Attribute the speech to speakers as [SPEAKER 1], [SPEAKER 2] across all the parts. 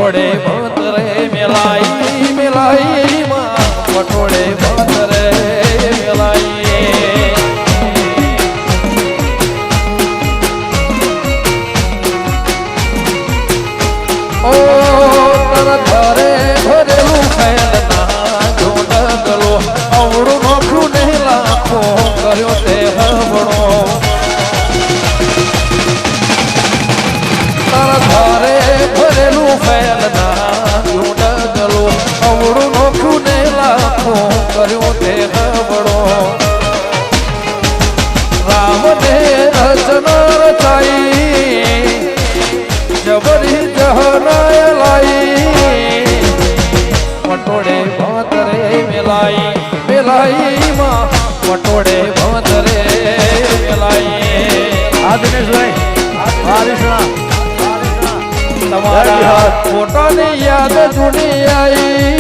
[SPEAKER 1] પટોળે ભોતરે મેલાઈ મેલાઈ માં પટોળે ભોતરે મેલાઈ ઓ તર ધરે ભરેલું ફેલના જોડગલો અવળું નોખું નહીં લાખો કર્યો તે હવણો તારે ભરેલું ફેલના જોડગલો અવળું નોખું નહીં લાખો કર્યો તે હવણો રામને રચના રચાઈ જબરી જહરાય લાઈ પટોળે ભોતરે મેલાઈ મેલાઈ માં પટોળે ભોતરે મેલાઈ
[SPEAKER 2] આ દિનેશભાઈ
[SPEAKER 1] તમારા ફોટાની યાદ જૂની આઈ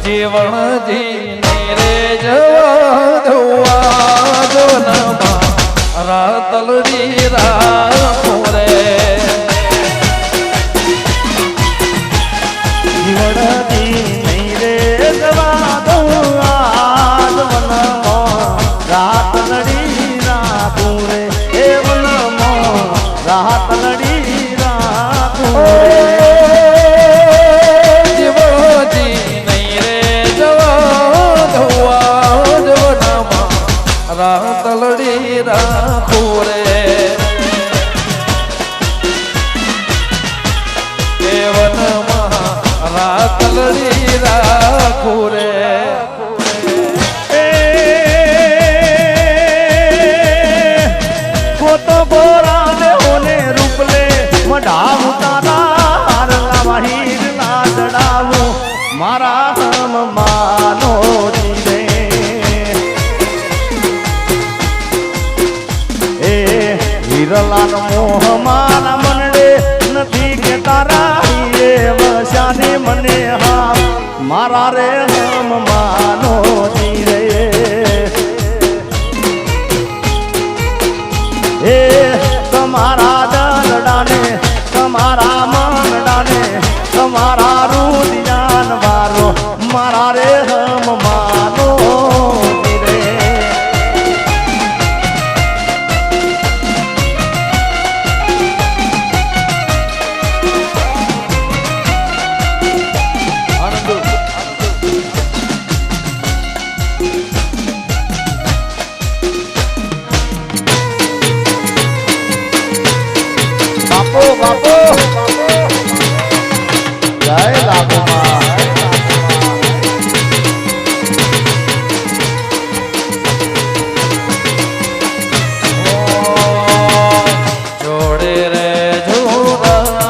[SPEAKER 1] જીવણજી રે જવા દવા જોનમાં રાતલડી રાપોરે
[SPEAKER 2] જીવણજી રે જવા દવા જોનમાં રાતલડી રાપોરે એ વનમાં રાતલડી રાપોરે
[SPEAKER 1] રાતલડી રાખો રે દેવનમાં રાતલડી રાખો રે
[SPEAKER 2] કોતો બોરા ને ઓને રૂપલે મઢાવ તારા હરલા મહીર ના ચડાવું મારા હમ માનો જીવે હિરલાલ મોહ મારા મનડે નથી કે તારા હીરે વસાને મને હા મારા રે હમ માનો જીરે એ તમારા દરડાને તમારા મનડાને તમારા રુદિયાન વારો મારા રે હમ માનો જીરે બાપો જય લાગો
[SPEAKER 1] જોડે રે જોડા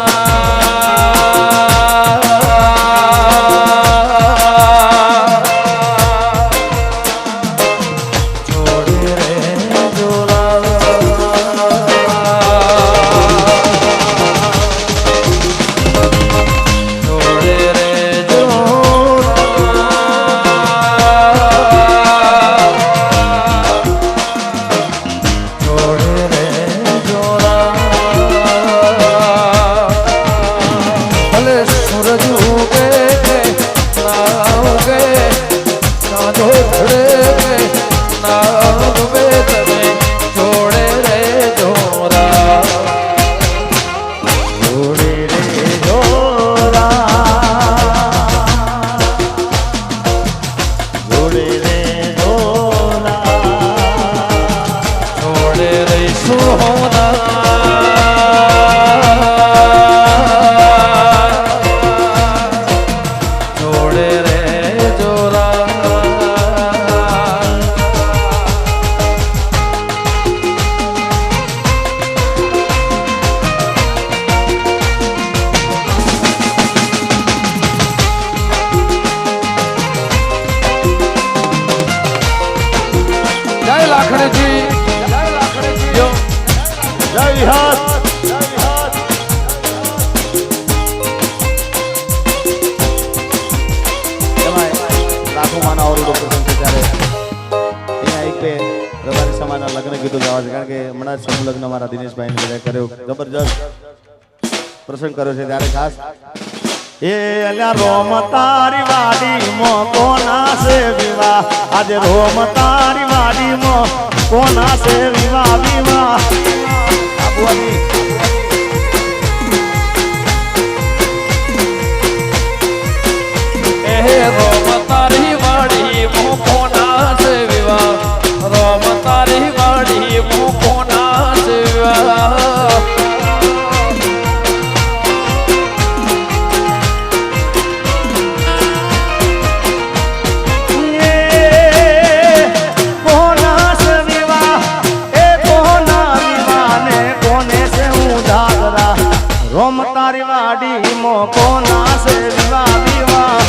[SPEAKER 1] જોડે રે જોડા
[SPEAKER 2] કીધું ગાવા છે કારણ કે હમણાં જ સમૂહ લગ્ન મારા દિનેશભાઈ ને બધા કર્યો જબરજસ્ત પ્રસંગ કર્યો છે ત્યારે ખાસ એ અલ્યા રોમ તારી વાડી મો કોના સે વિવાહ આજે રોમ તારી વાડી મો કોના સે વિવાહ વિવાહ આબુઆની
[SPEAKER 1] રોમ તારી વાડી મોકોના છે વિવાહ રોમ તારી વાડી મોકોના છે વિવાહ
[SPEAKER 2] રોમ તારી વાડી મો કોના સે વિવાહ વિવાહ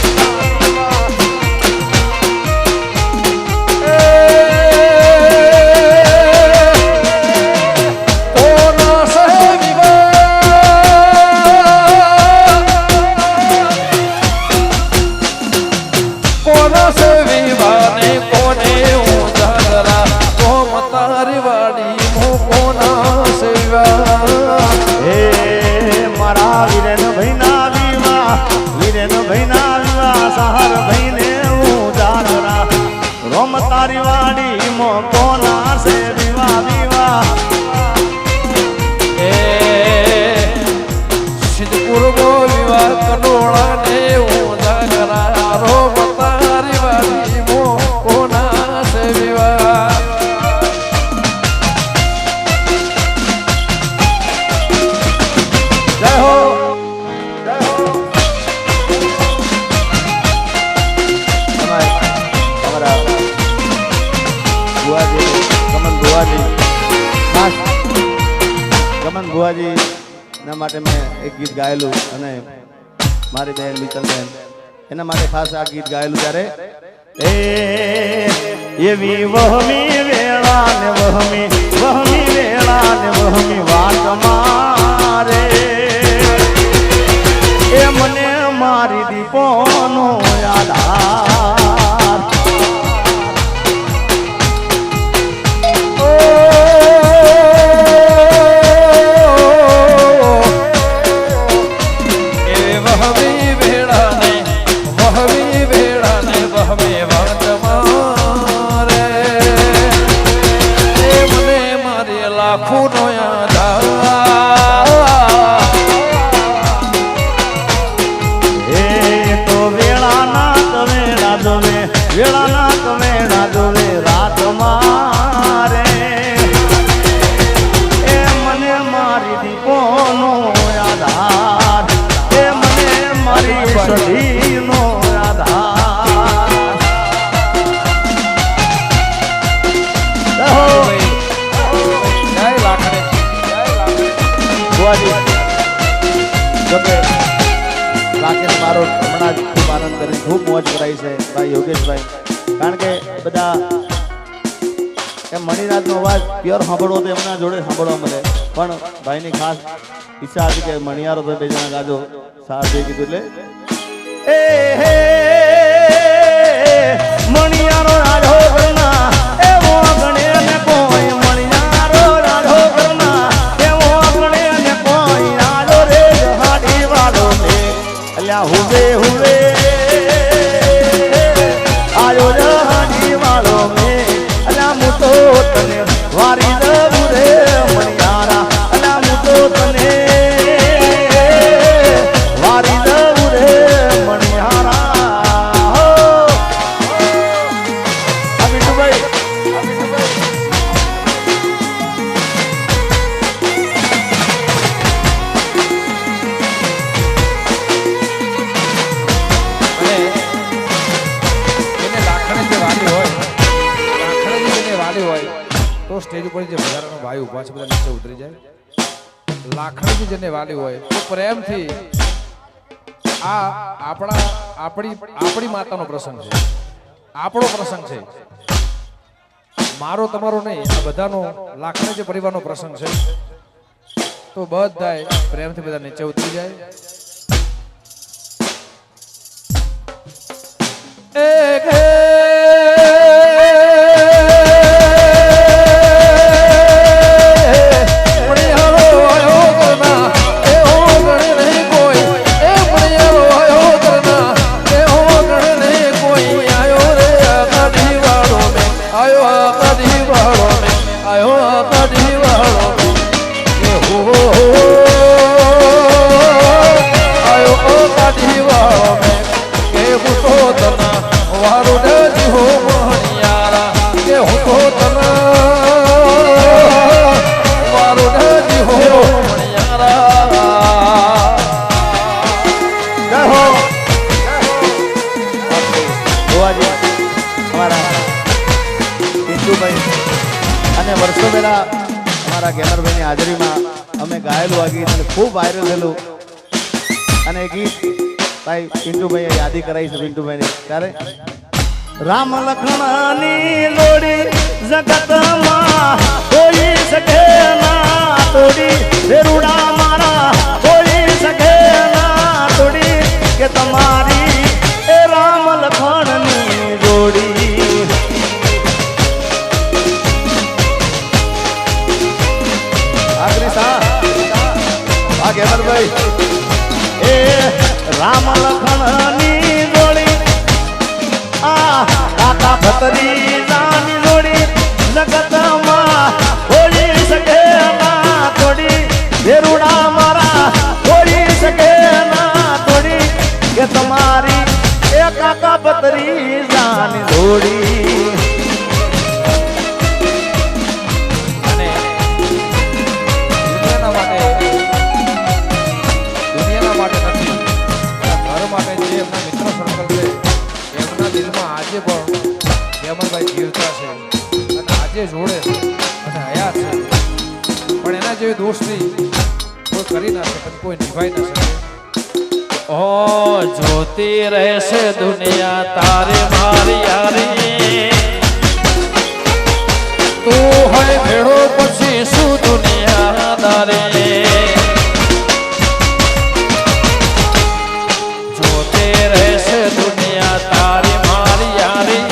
[SPEAKER 1] કોના સે વિવાહ ને કોને ઉજાગરા રોમ તારી વાડી મોકોના છે વિવાહ
[SPEAKER 2] મારા વીરેન ભાઈના વિવાહ વીરેન ભાઈના વિવાહ સહાર ભાઈને ઉજાગરા રોમ તારી વાડી મો કોના સે વિવાહ વિવાહ
[SPEAKER 1] એ સિદ્ધપુર ગો વિવાહ કનોળા ને ઉજાગરા રોમ તારી વાડી મોકોના છે વિવાહ
[SPEAKER 2] જય હો તમારા ભુવાજી ગમન ભુવાજી ખાસ ગમન ભુવાજી ના માટે મેં એક ગીત ગાયેલું અને મારી બહેન મિત્તલબેન એના માટે ખાસ આ ગીત ગાયેલું ત્યારે એવી વહમી વેળા ને વહમી વેળા ને વહમી વાત મારે એ મને મારી દીપોનો આધાર
[SPEAKER 1] વહમી વેળા ને વહમે વાત મારે એ મને મારે લાખો નો
[SPEAKER 2] વેળાના કમેણા જોવે રાત મારે એ મને મારી દીપોનો આધાર એ મને મારી સઢીનો આધાર જોકે રાકેશ મારો હમણાં જ ખૂબ આનંદ કરી ખૂબ મોજ કરાઈ છે ભાઈ યોગેશભાઈ કારણ કે બધા એમ મણિરાજનો અવાજ પ્યોર સાંભળવો તો એમના જોડે સાંભળવા મળે પણ ભાઈની ખાસ ઈચ્છા હતી કે મણિયારો તો બે જણા ગાજો સાહેબ કીધું એટલે મણિયારો રાજો કરના એવો ગણે ને કોઈ મણિયારો રાજો કરના એવો ગણે ને કોઈ રાજો રે જહાડી વાળો ને અલ્યા હુવે હુવે આયો જહાડી વાળો મે અલ્યા મુતો તને વારી દઉં રે મણિયારા અલ્યા મુતો તને વારી દઉં રે મણિયારા હો અમિતુભાઈ
[SPEAKER 1] તો સ્ટેજ ઉપર જે વધારાનો ભાઈ ઉભા છે બધા નીચે ઉતરી જાય. લાખણી જેને વાલી હોય તો પ્રેમથી આ આપણી માતાનો પ્રસંગ છે, આપણો પ્રસંગ છે, મારો તમારો નહીં, આ બધાનો લાખણી જે પરિવારનો પ્રસંગ છે. તો બધાય પ્રેમથી બધા નીચે ઉતરી જાય. એક
[SPEAKER 2] પિન્ટુભાઈ અને વર્ષો પહેલા અમારા ગેમરભાઈની હાજરીમાં અમે ગાયેલું આ ગીત અને ખૂબ વાયરલ થયેલું અને એ ગીત ભાઈ પિન્ટુભાઈએ યાદી કરાવી છે પિન્ટુભાઈને ત્યારે રામ લખમણની જોડી જગતમાં કોઈ શકે ના તોડી વેરુડા મારા કોઈ શકે ના તોડી કે તમારી એ રામ લખમણની જોડી ગેમરભાઈ એ રામ લખમણની જોડી આ કાકા ભત્રીજાની જોડી જગતમાં કોઈ શકે ના તોડી વેરુડા મારા કોઈ શકે ના તોડી કે તમારી એ કાકા ભત્રીજાની જોડી
[SPEAKER 1] આજે પણ ગેમરભાઈ જીવતા છે અને આજે જોડે છે અને હયાત છે પણ એના જેવી દોસ્તી કોઈ કરી ના શકે કોઈ નિભાઈ ના શકે
[SPEAKER 3] ઓ જોતી રહેશે દુનિયા તારે મારી યારી તું હોય ભેળો પછી શું દુનિયા દારે જોતી રહેશે દુનિયા તારી મારી યારી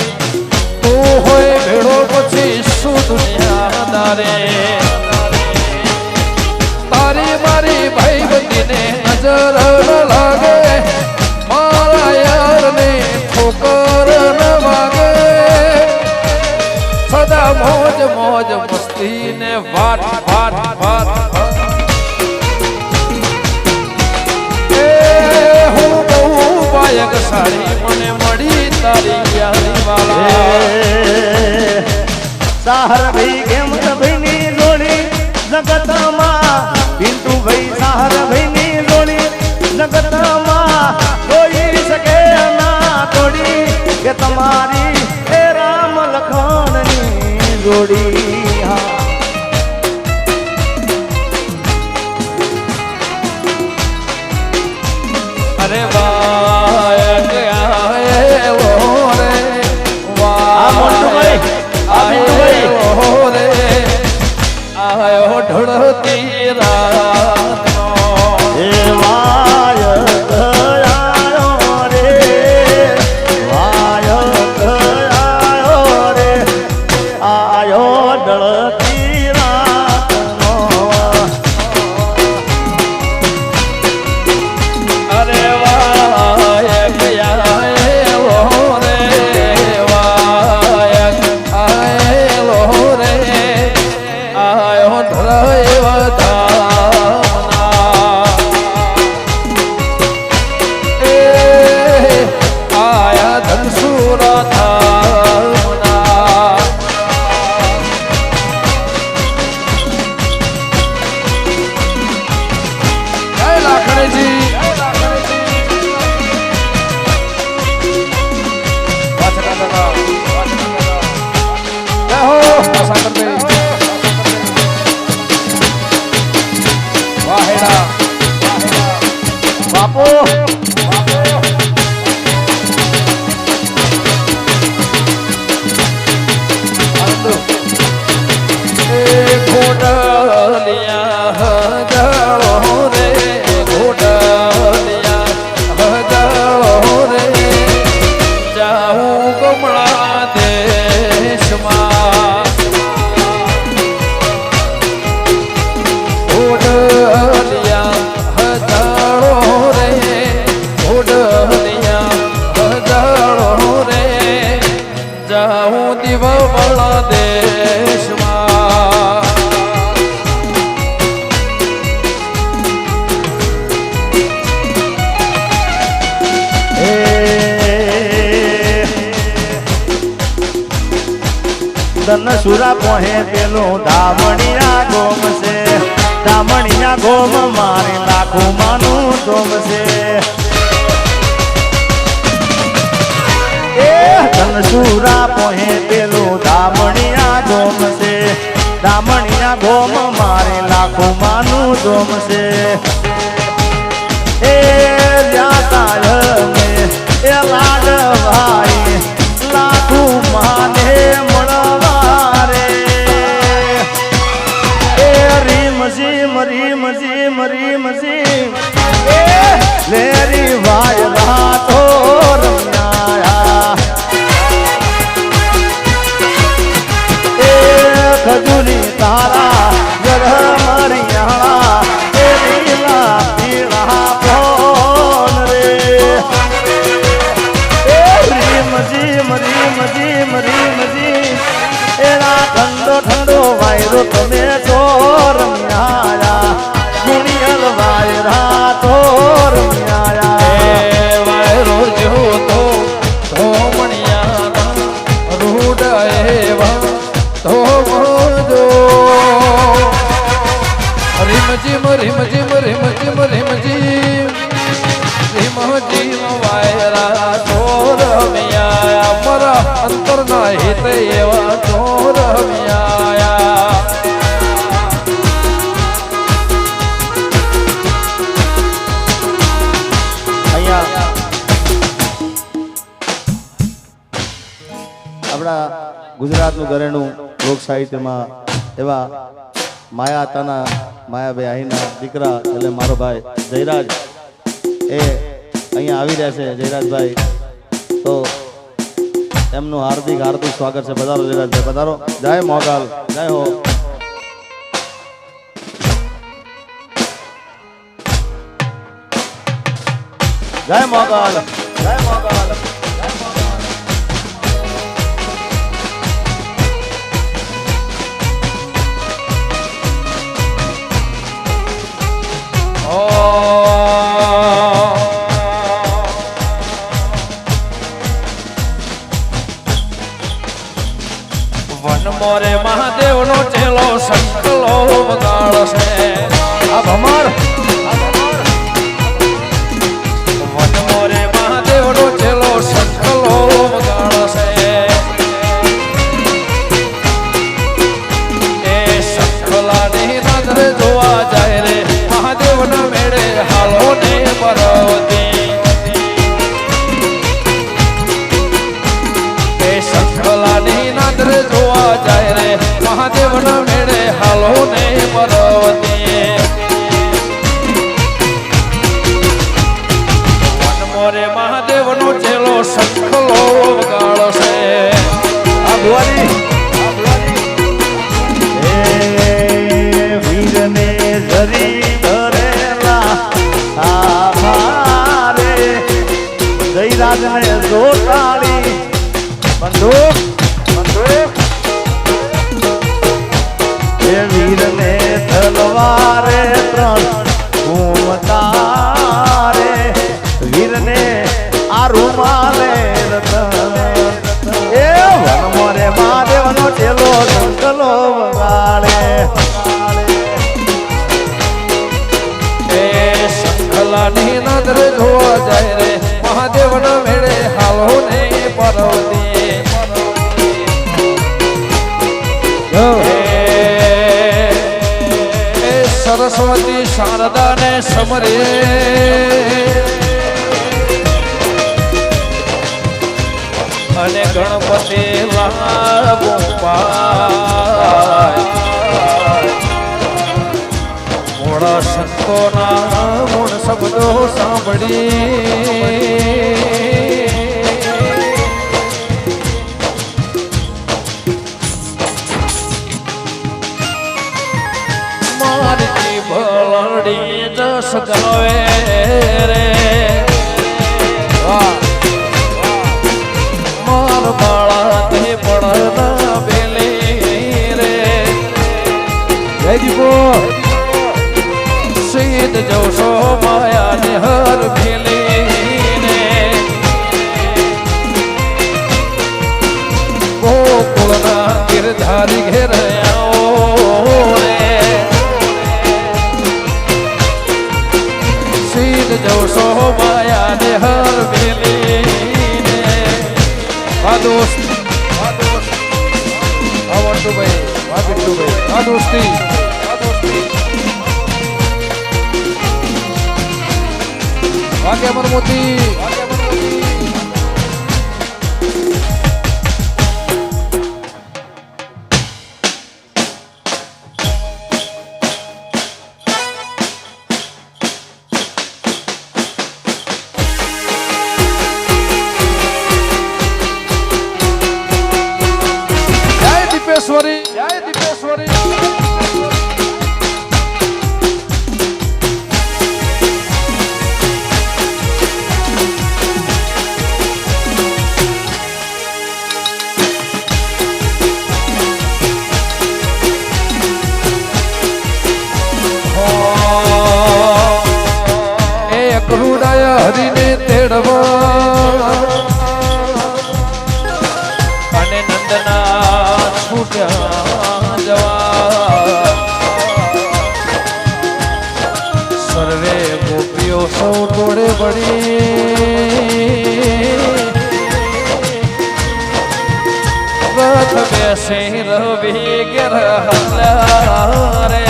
[SPEAKER 3] તું હોય ભેળો પછી શું દુનિયા દારે તારી મારી ભાઈ બંધીને નજર ન લાગે મારા યારને ઠોકર ન વાગે સદા મોજ મોજ મસ્તી ને વાત વાત વાત એ હું બહુ બાયક સારી મને મળી તારી યારી વાલા
[SPEAKER 2] સાહર ભાઈ કેમ ભાઈની જોડી જગતમાં પિન્ટુભાઈ સાહર ભાઈની જોડી જગતમાં કોઈ શકે ના તોડી કે તમારી એ રામ લખમણની જોડી હા
[SPEAKER 3] અરે વાયક આયો રે વાયક આયો રે આયો ઢળતી રાતનો
[SPEAKER 2] એ વાયક આયો રે વાયક આયો રે આયો ઢળતી રાતનો
[SPEAKER 3] અરે વાયક આયો રે વાયક આયો રે આયો ઢળેવધામના એ આયા ધનસુરા ધામના
[SPEAKER 1] જય લાખણીજી વાછડા દાદા જય હો સાગરભાઈ વાહેડા
[SPEAKER 2] બાપુ
[SPEAKER 3] એ ઘોડલિયા હજાળો રે ઘોડલિયા હજાળો રે જાઉં કમળા દેશમાં ઘોડલિયા હજાળો રે ઘોડલિયા હજાળો રે જાઉં દીવવળ દેશમાં
[SPEAKER 2] ધનસુરા પોહે પેલું દામણિયા ગોમ છે દામણિયા ગોમ મારી લાખો માનું ધોમ છે એ ધનસુરા પોહે પેલું દામણિયા લાખો માનું જોમશે એ જાતા મે એ લાડવાઈ લાખો માને મળવા રે એ રીમ ઝીમ એ લેરી વાય રાતો રમ્યા એ ખજુરી તારા ગઢ મરિયાળા એ લીલા પીળા ફોન રે એ રીમ ઝીમ એના ઠંડો વાયરો તમે તો રમ્યા ગુણિયલ વાયરા તો રમ્યા
[SPEAKER 3] વાયરો જોતો ધોમણિયા રૂડ એવા તો મોજો રીમ જીમ વાયરા તો રમ્યા મારા અંતર ના હિત એવા તો રમ્યા
[SPEAKER 2] અહીંયા આપણા ગુજરાતનું ઘરેણું લોક સાહિત્યમાં એવા માયાતાના માયાભાઈ આહીના દીકરા એટલે મારો ભાઈ જયરાજ એ અહીંયા આવી રહ્યા છે જયરાજભાઈ તો એમનું હાર્દિક સ્વાગત છે પધારો જયરાજભાઈ પધારો જય મોગલ જય હો જય મોગલ જય મોગલ
[SPEAKER 3] વન મોરે મહાદેવ નો ચેલો સંકલો વગાડશે
[SPEAKER 2] આ ભમર
[SPEAKER 3] વન મોરે મહાદેવ નો ચેલો સંકલો વગાડશે એ સંકલાની નજરે જોવા જાય રે મહાદેવ ના મેળે હાલો ને પરવતી એ સંકલાની નજરે જોવા જાય રે મહાદેવ ના મેળે હાલો ને પરવતી વન મોરે મહાદેવ નો ચેલો સંકલો વગાડશે
[SPEAKER 2] આ ભુવાજી એ વીરને જરી ભરેલા આભારે જયરાજને જોતાળી બંદૂક એ વીરને તલવારે ત્રણ ઘૂમતારે વીરને આ રૂમાલે રતન એ વનમોરે મહાદેવનો ચેલો સંકલો વગાડે
[SPEAKER 3] એ સંકલાની નજરે જોવા જાય રે મહાદેવ ના મેળે હાલો ને પરવતી એ સરસ્વતી શારદા ને સમરે અને ગણપતિ લાગો મોડા સંતોના ગુણ શબ્દો સાંભળી મારી ભલડી જસ ગાવે રે માર બાળા તે પડના બેલી રે
[SPEAKER 1] જય દીપો
[SPEAKER 3] સીધ જોશો માયા ને હર ભેલી ને ગોકુળના ગિરધારી ઘેર આવો રે સીધ જોશો માયા ને હર ભેલી ને આ દોસ્ત આ વંટુભાઈ આ બિટ્ટુભાઈ આ દોસ્તી
[SPEAKER 1] મોતી જય દીપેશ્વરી જય દીપેશ્વરી કરુણાયા હરીને તેડવા
[SPEAKER 3] અને નંદના છૂટ્યા જવા
[SPEAKER 1] સર્વે ગોપીઓ સૌ ટોળે વળી
[SPEAKER 3] રથ બેસી રવિ ઘેર હલ્યા રે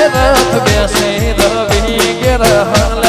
[SPEAKER 3] રથ બેસી રવિ ઘેર હલ્યા